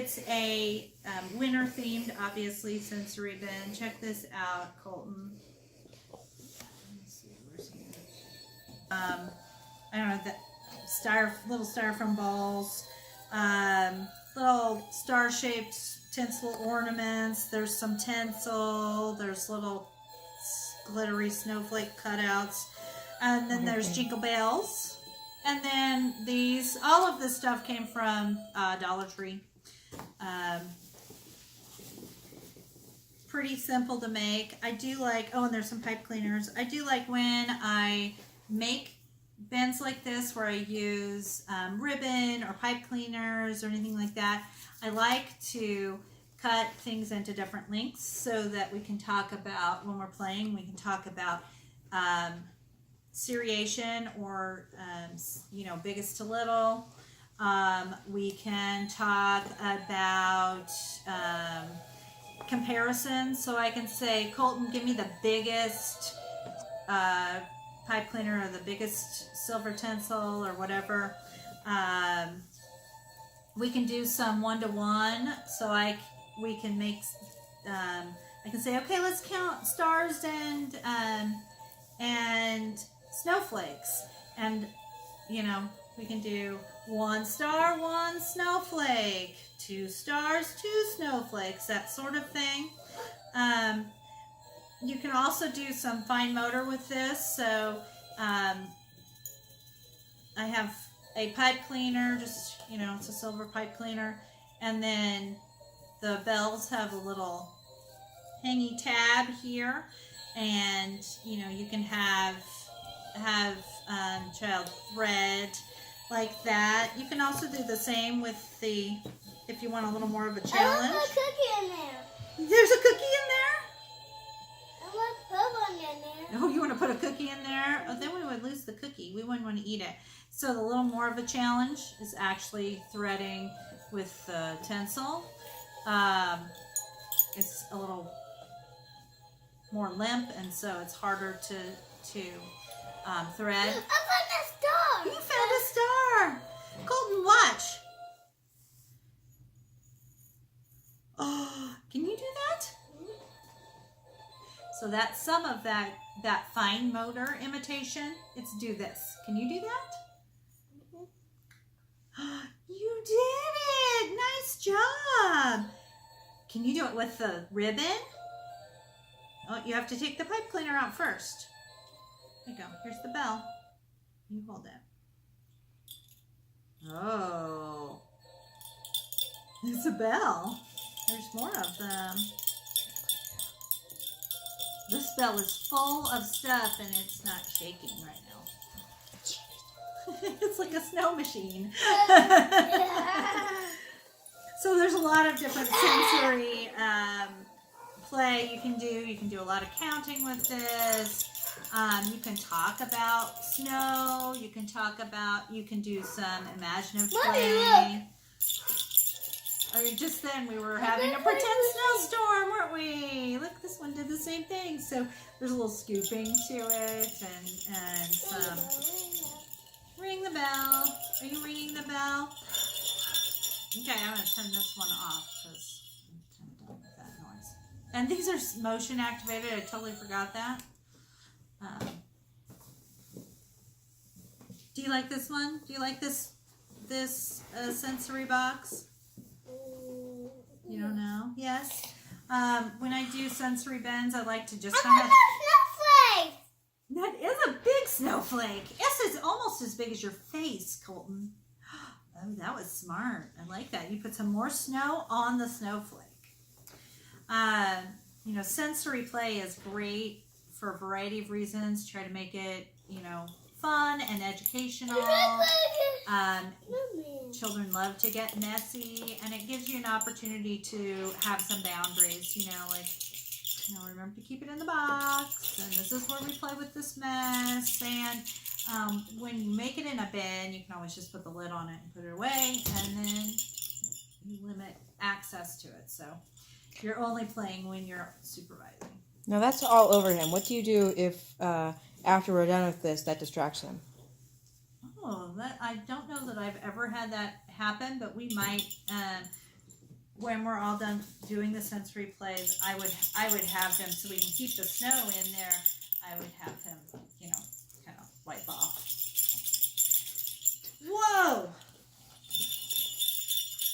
it's a winter themed, obviously, sensory bin. Check this out, Colton. Let me see, where's he? I don't know, little styrofoam balls, little star-shaped tinsel ornaments. There's some tinsel. There's little glittery snowflake cutouts, and then there's jingle bells. And then all of this stuff came from Dollar Tree. Pretty simple to make. I do like, and there's some pipe cleaners. I do like when I make bins like this where I use ribbon or pipe cleaners or anything like that. I like to cut things into different lengths so that we can talk about, when we're playing, we can talk about seriation or, biggest to little. We can talk about comparison. So I can say, Colton, give me the biggest pipe cleaner or the biggest silver tinsel or whatever. We can do some one-to-one. So we can make, I can say, okay, let's count stars and snowflakes. And, we can do 1 star, 1 snowflake, 2 stars, 2 snowflakes, that sort of thing. You can also do some fine motor with this. So I have a pipe cleaner, just, it's a silver pipe cleaner. And then the bells have a little hangy tab here. And, you can have child thread like that. You can also do the same with if you want a little more of a challenge. I want a cookie in there. There's a cookie in there? I want to put one in there. Oh, you want to put a cookie in there? Oh, then we would lose the cookie. We wouldn't want to eat it. So the little more of a challenge is actually threading with the tinsel. It's a little more limp, and so it's harder to thread. I found a star. You found a star. Colton, watch. Oh, can you do that? So that's some of that fine motor imitation. It's do this. Can you do that? You did it. Nice job. Can you do it with the ribbon? Oh, you have to take the pipe cleaner out first. There you go. Here's the bell. You hold it. Oh. It's a bell. There's more of them. This bell is full of stuff and it's not shaking right now. It's like a snow machine. So there's a lot of different sensory play you can do. You can do a lot of counting with this. You can talk about snow. You can do some imaginative play. Just then we were having a pretend snowstorm, weren't we? Look, this one did the same thing. So there's a little scooping to it and some. Ring the bell. Are you ringing the bell? Okay, I'm going to turn this one off because I'm kind of done with that noise. And these are motion activated. I totally forgot that. Do you like this one? Do you like this sensory box? You don't know? Yes. When I do sensory bends, I like to just kind of. Snowflake. That is a big snowflake. Yes, it's almost as big as your face, Colton. Oh, that was smart. I like that. You put some more snow on the snowflake. Sensory play is great for a variety of reasons. Try to make it, fun and educational. Children love to get messy, and it gives you an opportunity to have some boundaries, remember to keep it in the box, and this is where we play with this mess. And when you make it in a bin, you can always just put the lid on it and put it away, and then you limit access to it. So you're only playing when you're supervising. Now that's all over him. What do you do if after we're done with this, that distracts him? Oh, I don't know that I've ever had that happen, but we might when we're all done doing the sensory plays, I would have him, so we can keep the snow in there, I would have him, kind of wipe off. Whoa!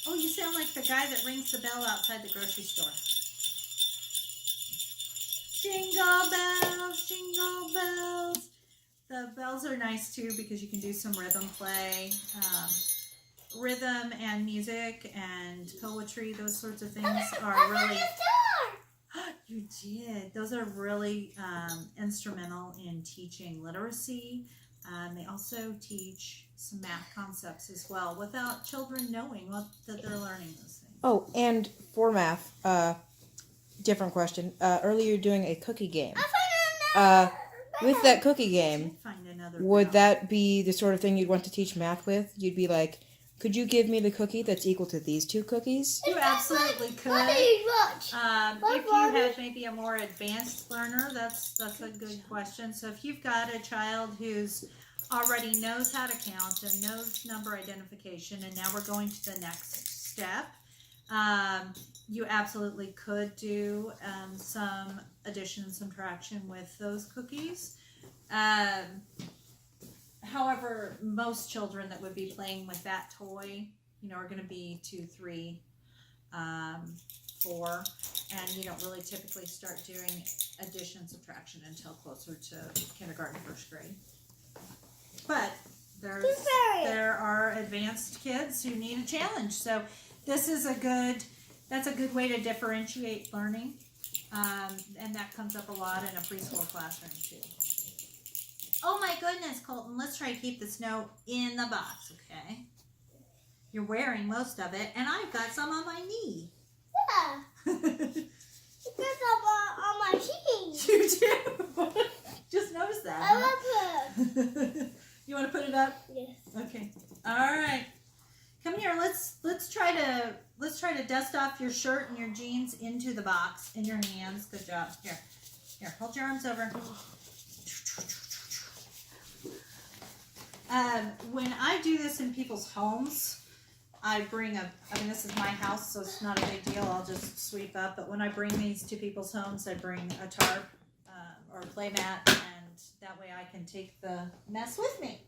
Oh, you sound like the guy that rings the bell outside the grocery store. Jingle bells, jingle bells. The bells are nice too because you can do some rhythm play. Rhythm and music and poetry, those sorts of things are really... You did. Those are really instrumental in teaching literacy. They also teach some math concepts as well without children knowing that they're learning those things. Oh, and for math, different question. Earlier you're doing a cookie game. With that cookie game, would that be the sort of thing you'd want to teach math with? You'd be like, could you give me the cookie that's equal to these 2 cookies? You absolutely could. If you had maybe a more advanced learner, that's a good question. So if you've got a child who's already knows how to count and knows number identification, and now we're going to the next step, you absolutely could do some addition and subtraction with those cookies. However, most children that would be playing with that toy, are going to be 2, 3, 4, and you don't really typically start doing addition, subtraction until closer to kindergarten, 1st grade. But there are advanced kids who need a challenge, so this is a good way to differentiate learning, and that comes up a lot in a preschool classroom too. Oh my goodness, Colton, let's try to keep the snow in the box, okay? You're wearing most of it, and I've got some on my knee. Yeah. It's on my jeans. You do? Just noticed that. I love it. You want to put it up? Yes. Okay. All right. Come here. Let's try to dust off your shirt and your jeans into the box in your hands. Good job. Here. Hold your arms over. When I do this in people's homes, I bring this is my house, so it's not a big deal. I'll just sweep up. But when I bring these to people's homes, I bring a tarp or a play mat, and that way I can take the mess with me.